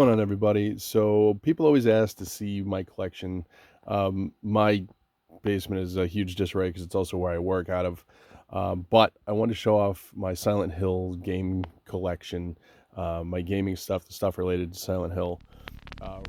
going on, everybody? So people always ask to see my collection. My basement is a huge disarray because it's also where I work out of. But I want to show off my Silent Hill game collection, my gaming stuff, the stuff related to Silent Hill. Uh,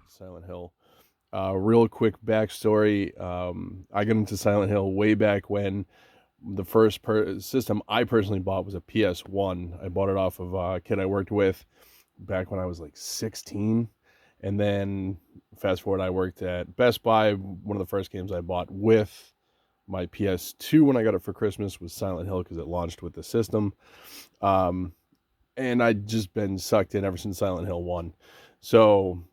Silent Hill. Real quick backstory. I got into Silent Hill way back when the first system I personally bought was a PS1. I bought it off of a kid I worked with back when I was like 16. And then fast forward, I worked at Best Buy. One of the first games I bought with my PS2 when I got it for Christmas was Silent Hill because it launched with the system. Um, and I'd just been sucked in ever since Silent Hill 1. So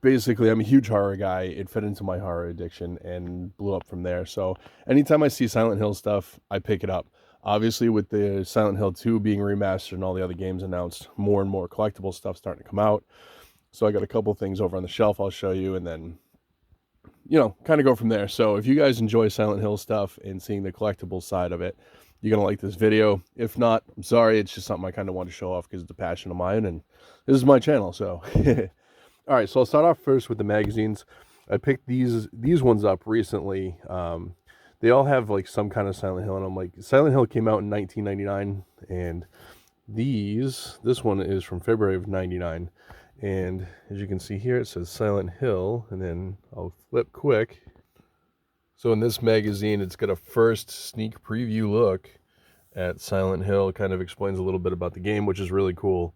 basically, I'm a huge horror guy. It fit into my horror addiction and blew up from there. So anytime I see Silent Hill stuff, I pick it up. Obviously, with the Silent Hill 2 being remastered and all the other games announced, more and more collectible stuff starting to come out. So I got a couple things over on the shelf I'll show you, and then kind of go from there. So if you guys enjoy Silent Hill stuff and seeing the collectible side of it, you're going to like this video. If not, I'm sorry. It's just something I kind of want to show off because it's a passion of mine, and this is my channel. So, all right. So I'll start off first with the magazines. I picked these ones up recently. They all have like some kind of Silent Hill, and I'm like, Silent Hill came out in 1999, and this one is from February of 99. And as you can see here, it says Silent Hill, and then I'll flip quick. So in this magazine, it's got a first sneak preview look at Silent Hill. Kind of explains a little bit about the game, which is really cool.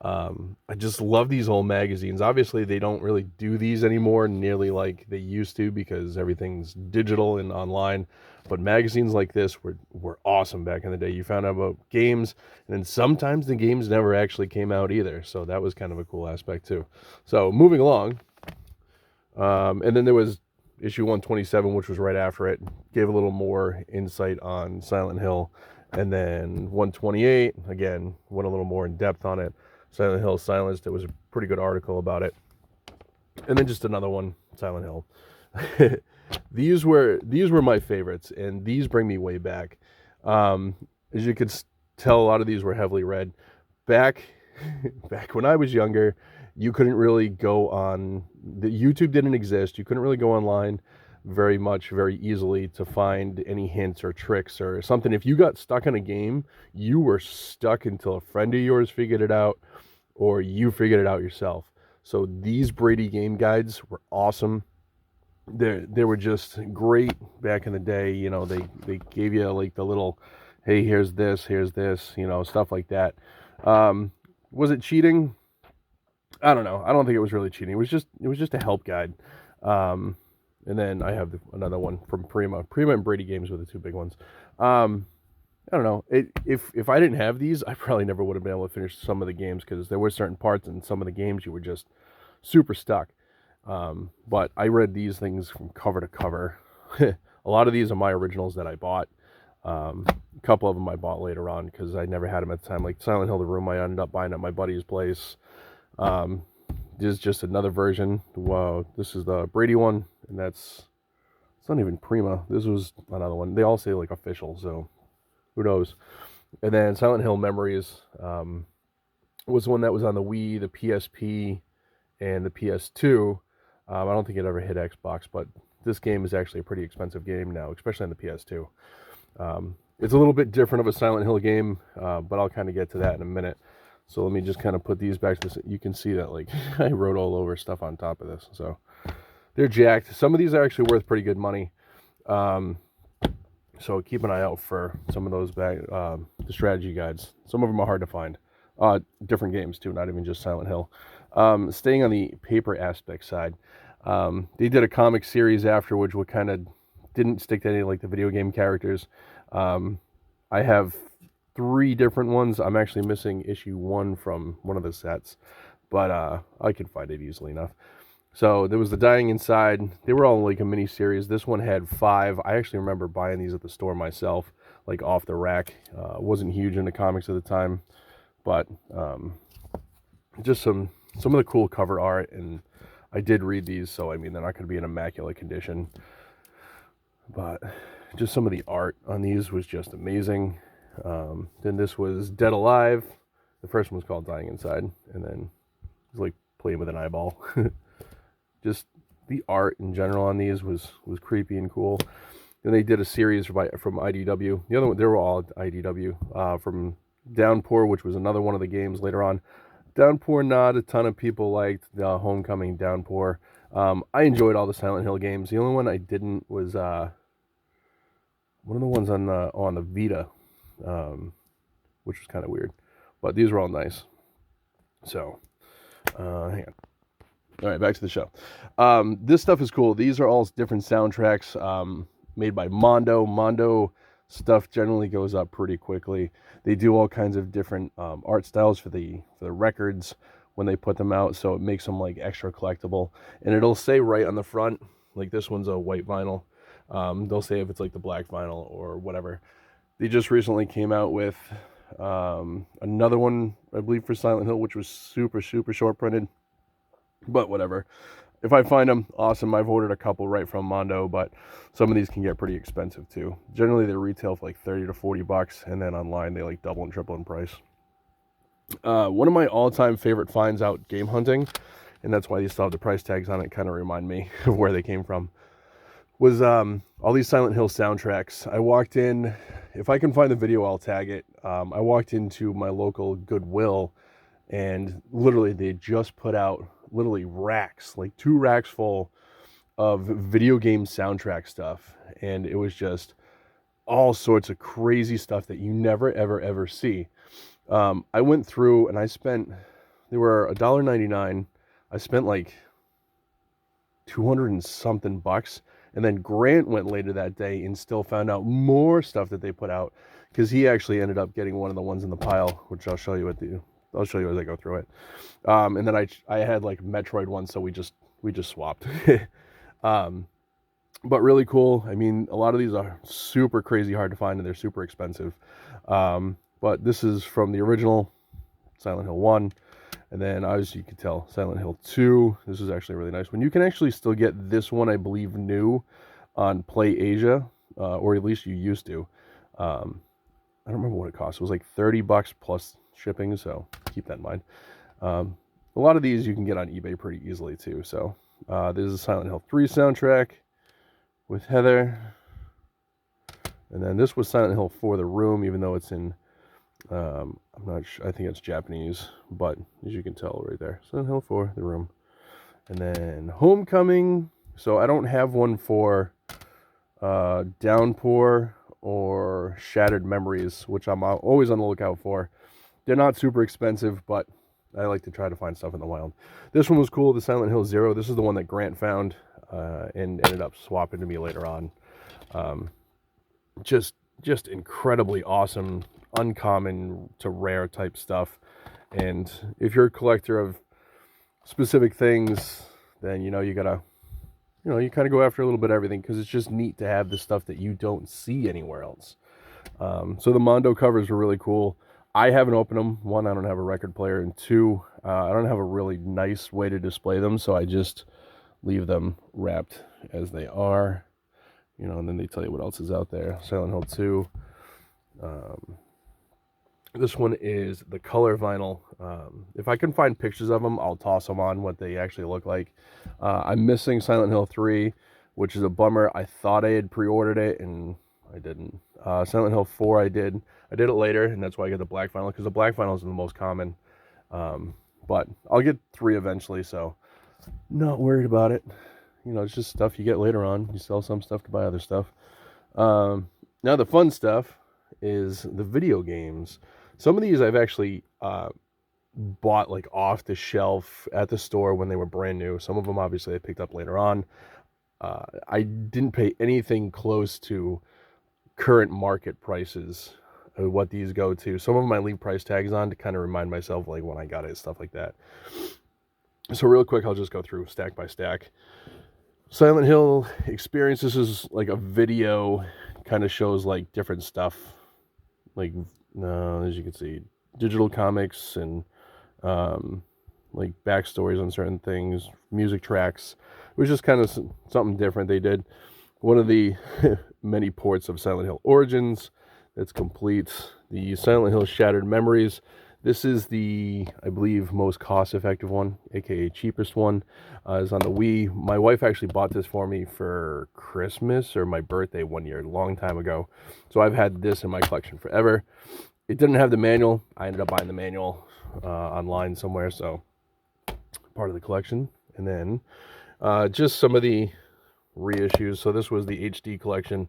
I just love these old magazines. Obviously, they don't really do these anymore nearly like they used to because everything's digital and online. But magazines like this were awesome back in the day. You found out about games, and then sometimes the games never actually came out either. So that was kind of a cool aspect too. So moving along, and then there was issue 127, which was right after it. Gave a little more insight on Silent Hill. And then 128, again, went a little more in depth on it. Silent Hill Silenced. There was a pretty good article about it. And then just another one, Silent Hill. These were my favorites, and these bring me way back. As you could tell, a lot of these were heavily read. Back when I was younger, you couldn't really go on, YouTube didn't exist. You couldn't really go online very easily to find any hints or tricks or something. If you got stuck in a game, you were stuck until a friend of yours figured it out. or you figured it out yourself. So these Brady game guides were awesome. They were just great back in the day. You know, they gave you like the little, hey, here's this, you know, stuff like that. Was it cheating? I don't know. I don't think it was really cheating. It was just a help guide. Um, and then I have another one from Prima. Prima and Brady games were the two big ones. I don't know. If I didn't have these, I probably never would have been able to finish some of the games because there were certain parts in some of the games you were just super stuck. But I read these things from cover to cover. A lot of these are my originals that I bought. A couple of them I bought later on because I never had them at the time. Like Silent Hill: The Room, I ended up buying at my buddy's place. This is just another version. Wow, this is the Brady one, and it's not even Prima. This was another one. They all say like official, so who knows? And then Silent Hill Memories was one that was on the Wii, the PSP, and the PS2. I don't think it ever hit Xbox, but this game is actually a pretty expensive game now, especially on the PS2. It's a little bit different of a Silent Hill game, but I'll kind of get to that in a minute. So let me just kind of put these back to this. You can see that like I wrote all over stuff on top of this. So they're jacked. Some of these are actually worth pretty good money. So keep an eye out for some of those the strategy guides. Some of them are hard to find. Different games too, not even just Silent Hill. Staying on the paper aspect side, they did a comic series after, which would kind of didn't stick to any like the video game characters. I have 3 different ones. I'm actually missing issue 1 from one of the sets, but I can find it easily enough. So there was the Dying Inside. They were all like a mini series. This one had 5. I actually remember buying these at the store myself, like off the rack. Wasn't huge into comics at the time, but just some of the cool cover art, and I did read these, so I mean they're not going to be in immaculate condition, but just some of the art on these was just amazing. Then this was Dead Alive. The first one was called Dying Inside, and then it was like playing with an eyeball. Just the art in general on these was creepy and cool. Then they did a series from IDW. The other one, they were all IDW. From Downpour, which was another one of the games later on. Downpour, not a ton of people liked. The Homecoming, Downpour. I enjoyed all the Silent Hill games. The only one I didn't was one of the ones on the Vita, which was kind of weird. But these were all nice. So, hang on. All right, back to the show. This stuff is cool. These are all different soundtracks made by Mondo. Mondo stuff generally goes up pretty quickly. They do all kinds of different art styles for the records when they put them out, so it makes them like extra collectible. And it'll say right on the front, like this one's a white vinyl. They'll say if it's like the black vinyl or whatever. They just recently came out with another one, I believe, for Silent Hill, which was super short printed. But whatever. If I find them, awesome. I've ordered a couple right from Mondo, but some of these can get pretty expensive too. Generally, they retail for like 30 to 40 bucks, and then online they like double and triple in price. One of my all-time favorite finds out game hunting, and that's why these still have the price tags on it, kind of remind me of where they came from, was all these Silent Hill soundtracks. I walked in, if I can find the video, I'll tag it. I walked into my local Goodwill, and literally they just put out racks, like 2 racks full of video game soundtrack stuff, and it was just all sorts of crazy stuff that you never ever see. I went through and they were $1.99. I spent like 200 and something bucks, and then Grant went later that day and still found out more stuff that they put out, because he actually ended up getting one of the ones in the pile, which I'll show you as I go through it. And then I had like Metroid one, so we just swapped. But really cool. I mean, a lot of these are super crazy hard to find, and they're super expensive. But this is from the original Silent Hill 1. And then, as you can tell, Silent Hill 2. This is actually a really nice one. You can actually still get this one, I believe, new on Play Asia, or at least you used to. I don't remember what it cost. It was like 30 bucks plus shipping, so keep that in mind. A lot of these you can get on eBay pretty easily too. So this is a Silent Hill 3 soundtrack with Heather, and then this was Silent Hill 4 The Room, even though it's in I'm not sure. I think it's Japanese, but as you can tell right there, Silent Hill 4, The Room. And then Homecoming. So I don't have one for Downpour or Shattered Memories, which I'm always on the lookout for. They're not super expensive, but I like to try to find stuff in the wild. This one was cool, the Silent Hill Zero. This is the one that Grant found and ended up swapping to me later on. Just incredibly awesome, uncommon to rare type stuff. And if you're a collector of specific things, then you gotta, you kind of go after a little bit of everything, because it's just neat to have the stuff that you don't see anywhere else. So the Mondo covers were really cool. I haven't opened them. One, I don't have a record player, and two, I don't have a really nice way to display them, so I just leave them wrapped as they are. And then they tell you what else is out there. Silent Hill 2. This one is the color vinyl. If I can find pictures of them, I'll toss them on what they actually look like. I'm missing Silent Hill 3, which is a bummer. I thought I had pre-ordered it, and I didn't. Silent Hill 4, I did. I did it later, and that's why I got the black vinyl, because the black vinyl is the most common. But I'll get 3 eventually, so not worried about it. It's just stuff you get later on. You sell some stuff to buy other stuff. Now the fun stuff is the video games. Some of these I've actually bought like off the shelf at the store when they were brand new. Some of them obviously I picked up later on. I didn't pay anything close to current market prices of what these go to. Some of them I leave price tags on to kind of remind myself like when I got it, stuff like that. So real quick, I'll just go through stack by stack. Silent Hill Experience, this is like a video, kind of shows like different stuff, like as you can see, digital comics and like backstories on certain things, music tracks. It was just kind of something different they did. One of the many ports of Silent Hill Origins that's complete. The Silent Hill Shattered Memories. This is the, I believe, most cost-effective one, aka cheapest one. Is on the Wii. My wife actually bought this for me for Christmas or my birthday one year, a long time ago. So I've had this in my collection forever. It didn't have the manual. I ended up buying the manual online somewhere, so part of the collection. And then just some of the reissues. So this was the HD collection.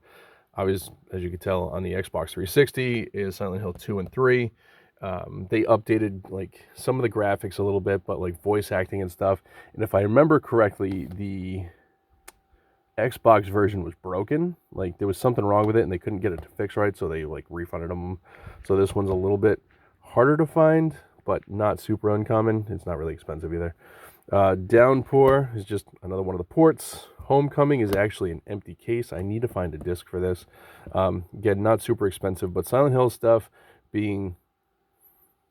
I was, as you can tell, on the Xbox 360 is Silent Hill 2 and 3. They updated like some of the graphics a little bit, but like voice acting and stuff. And if I remember correctly, the Xbox version was broken. Like there was something wrong with it and they couldn't get it to fix right, so they like refunded them. So this one's a little bit harder to find, but not super uncommon. It's not really expensive either. Downpour is just another one of the ports. Homecoming is actually an empty case. I need to find a disc for this. Again, not super expensive, but Silent Hill stuff, being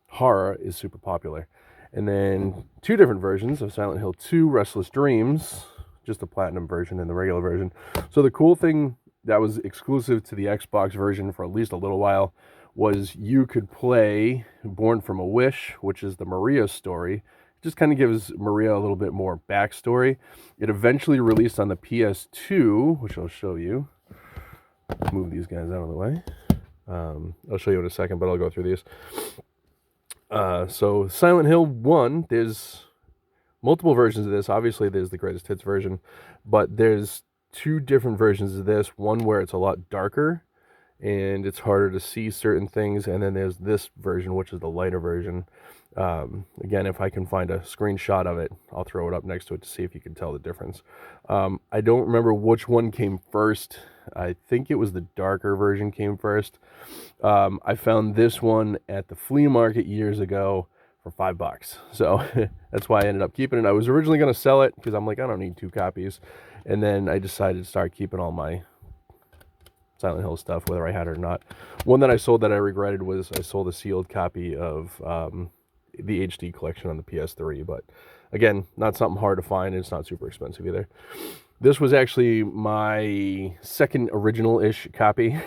horror, is super popular. And then 2 different versions of Silent Hill 2, Restless Dreams, just the platinum version and the regular version. So the cool thing that was exclusive to the Xbox version for at least a little while was you could play Born from a Wish, which is the Maria story. It just kind of gives Maria a little bit more backstory. It eventually released on the PS2, which I'll show you. Move these guys out of the way. I'll show you in a second, but I'll go through these. So Silent Hill 1, there's multiple versions of this. Obviously, there's the greatest hits version, but there's 2 different versions of this. One where it's a lot darker and it's harder to see certain things, and then there's this version, which is the lighter version. Again, if I can find a screenshot of it, I'll throw it up next to it to see if you can tell the difference. I don't remember which one came first. I think it was the darker version came first. I found this one at the flea market years ago for $5. So that's why I ended up keeping it. I was originally going to sell it because I'm like, I don't need 2 copies. And then I decided to start keeping all my Silent Hill stuff, whether I had it or not. One that I sold that I regretted was I sold a sealed copy of the HD collection on the PS3. But again, not something hard to find. It's not super expensive either. This was actually my second original-ish copy.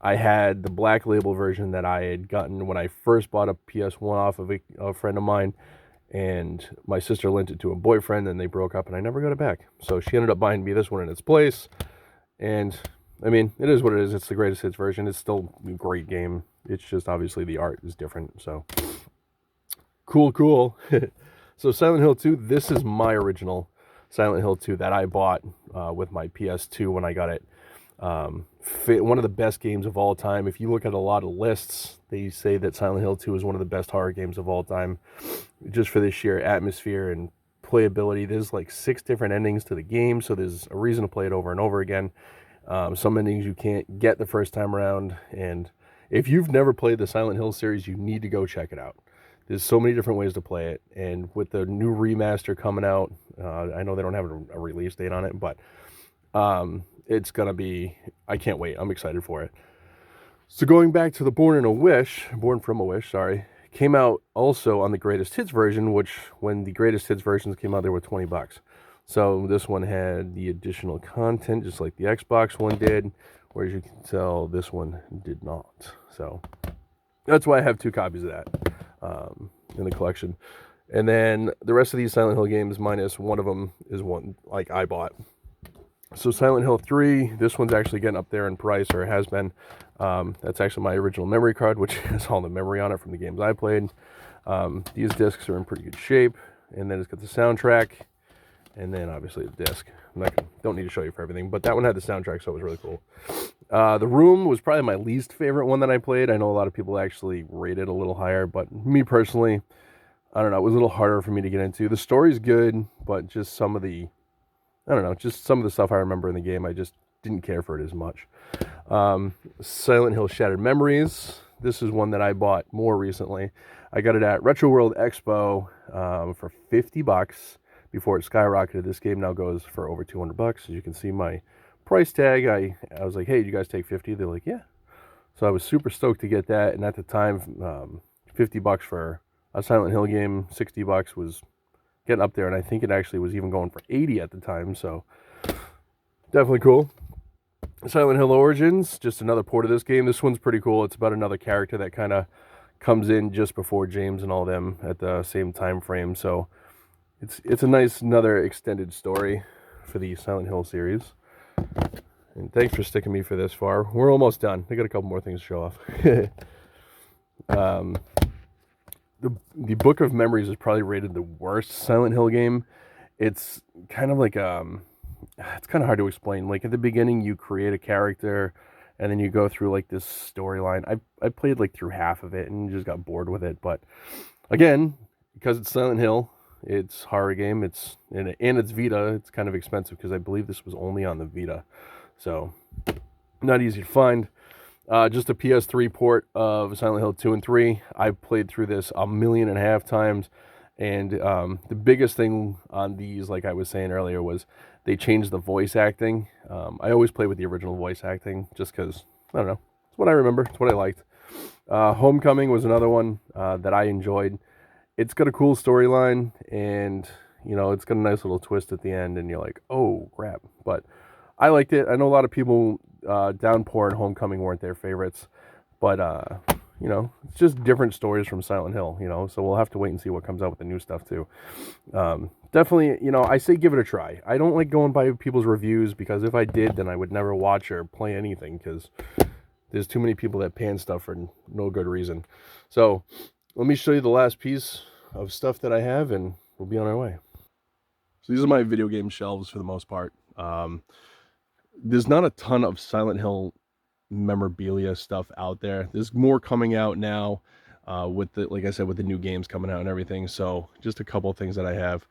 I had the black label version that I had gotten when I first bought a PS1 off of a friend of mine, and my sister lent it to a boyfriend, and they broke up, and I never got it back. So she ended up buying me this one in its place, and I mean, it is what it is. It's the greatest hits version. It's still a great game. It's just obviously the art is different. So cool. So Silent Hill 2, this is my original Silent Hill 2 that I bought with my PS2 when I got it. One of the best games of all time. If you look at a lot of lists, they say that Silent Hill 2 is one of the best horror games of all time, just for the sheer atmosphere and playability. There's like 6 different endings to the game, so there's a reason to play it over and over again. Some endings you can't get the first time around, and if you've never played the Silent Hill series, you need to go check it out. There's so many different ways to play it, and with the new remaster coming out, I know they don't have a release date on it, but it's gonna be, I can't wait. I'm excited for it. So going back to the Born from a Wish, sorry, came out also on the Greatest Hits version, which when the Greatest Hits versions came out, they were $20. So this one had the additional content, just like the Xbox one did, whereas you can tell this one did not. So that's why I have 2 copies of that in the collection. And then the rest of these Silent Hill games, minus one of them, is one like I bought. So Silent Hill 3, this one's actually getting up there in price, or has been. That's actually my original memory card, which has all the memory on it from the games I played. These discs are in pretty good shape. And then it's got the soundtrack, and then obviously the disc. Don't need to show you for everything, but that one had the soundtrack, so it was really cool. The Room was probably my least favorite one that I played. I know a lot of people actually rate it a little higher, but me personally, I don't know, it was a little harder for me to get into. The story's good, but just some of the stuff I remember in the game, I just didn't care for it as much. Silent Hill Shattered Memories. This is one that I bought more recently. I got it at Retro World Expo for $50 before it skyrocketed. This game now goes for over $200. As you can see my price tag, I was like, hey, do you guys take 50? They're like, yeah. So I was super stoked to get that. And at the time, $50 for a Silent Hill game, $60 was getting up there. And I think it actually was even going for 80 at the time. So definitely cool. Silent Hill Origins, just another port of this game. This one's pretty cool. It's about another character that kind of comes in just before James and all them at the same time frame. So it's a nice another extended story for the Silent Hill series. And thanks for sticking me for this far. We're almost done. I got a couple more things to show off. The Book of Memories is probably rated the worst Silent Hill game. It's kind of like it's kind of hard to explain. Like at the beginning, you create a character, and then you go through like this storyline. I played like through half of it and just got bored with it. But again, because it's Silent Hill, it's a horror game. It's and it's Vita. It's kind of expensive because I believe this was only on the Vita, so not easy to find. Just a PS3 port of Silent Hill 2 and 3. I played through this 1.5 million times, and the biggest thing on these, like I was saying earlier, was they changed the voice acting. I always play with the original voice acting just because, I don't know, it's what I remember. It's what I liked. Homecoming was another one that I enjoyed. It's got a cool storyline, and, you know, it's got a nice little twist at the end, and you're like, oh, crap. But I liked it. I know a lot of people, Downpour and Homecoming weren't their favorites, but, you know, it's just different stories from Silent Hill, you know, so we'll have to wait and see what comes out with the new stuff, too. Definitely, you know, I say give it a try. I don't like going by people's reviews, because if I did, then I would never watch or play anything, because there's too many people that pan stuff for no good reason. So let me show you the last piece of stuff that I have, and we'll be on our way. So these are my video game shelves for the most part. There's not a ton of Silent Hill memorabilia stuff out there. There's more coming out now with the, like I said, with the new games coming out and everything. So just a couple of things that I have.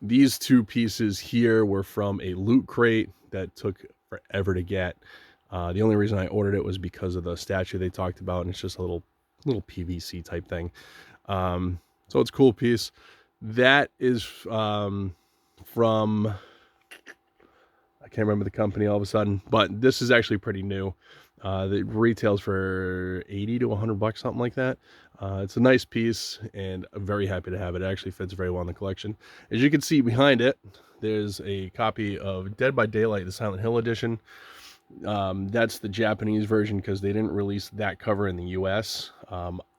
These 2 pieces here were from a loot crate that took forever to get. The only reason I ordered it was because of the statue they talked about, and it's just a little PVC type thing. So it's a cool piece. That is from, I can't remember the company all of a sudden, but this is actually pretty new. It retails for 80 to 100 bucks, something like that. It's a nice piece, and I'm very happy to have it. It actually fits very well in the collection. As you can see behind it, there's a copy of Dead by Daylight, the Silent Hill edition. That's the Japanese version because they didn't release that cover in the US.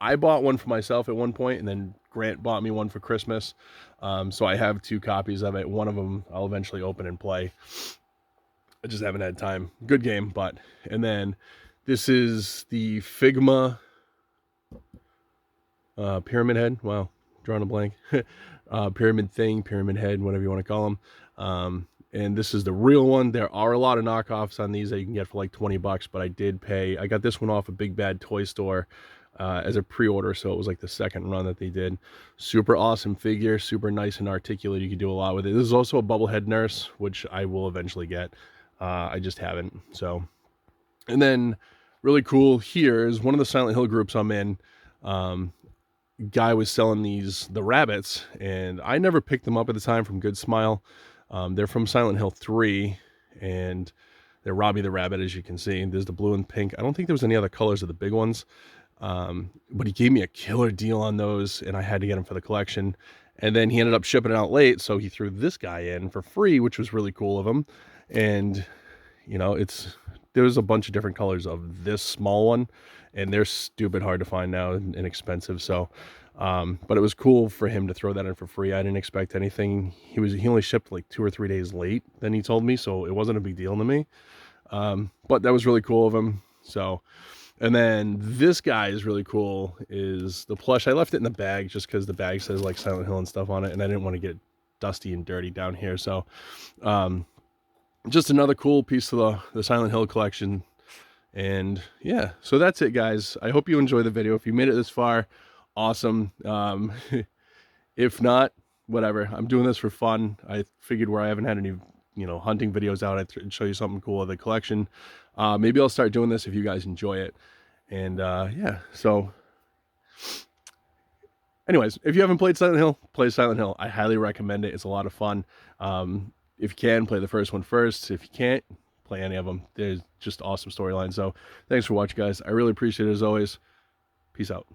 I bought one for myself at one point, and then Grant bought me one for Christmas. So I have 2 copies of it. One of them I'll eventually open and play. I just haven't had time. Good game, but. And then this is the Figma Pyramid Head. Wow, drawing a blank. Pyramid thing, Pyramid Head, whatever you want to call them. And this is the real one. There are a lot of knockoffs on these that you can get for like 20 bucks, but I did pay. I got this one off a Big Bad Toy Store as a pre-order, so it was like the second run that they did. Super awesome figure, super nice and articulate. You can do a lot with it. This is also a Bubblehead Nurse, which I will eventually get. I just haven't. So, and then really cool here is one of the Silent Hill groups I'm in. Guy was selling the rabbits, and I never picked them up at the time from Good Smile. They're from Silent Hill 3, and they're Robbie the Rabbit, as you can see. There's the blue and pink. I don't think there was any other colors of the big ones, but he gave me a killer deal on those, and I had to get them for the collection. And then he ended up shipping it out late, so he threw this guy in for free, which was really cool of him. And, you know, there's a bunch of different colors of this small one, and they're stupid hard to find now and expensive. So, but it was cool for him to throw that in for free. I didn't expect anything. He only shipped like 2 or 3 days late than he told me, so it wasn't a big deal to me. But that was really cool of him. So, and then this guy is really cool, is the plush. I left it in the bag just because the bag says like Silent Hill and stuff on it, and I didn't want to get dusty and dirty down here. So, just another cool piece of the Silent Hill collection. And yeah, so that's it, guys. I hope you enjoy the video. If you made it this far, awesome. If not, whatever. I'm doing this for fun. I figured where I haven't had any, hunting videos out, I'd show you something cool of the collection. Maybe I'll start doing this if you guys enjoy it. And yeah, so anyways, if you haven't played Silent Hill, play Silent Hill. I highly recommend it. It's a lot of fun. If you can, play the first one first. If you can't, play any of them. There's just awesome storylines. So thanks for watching, guys. I really appreciate it as always. Peace out.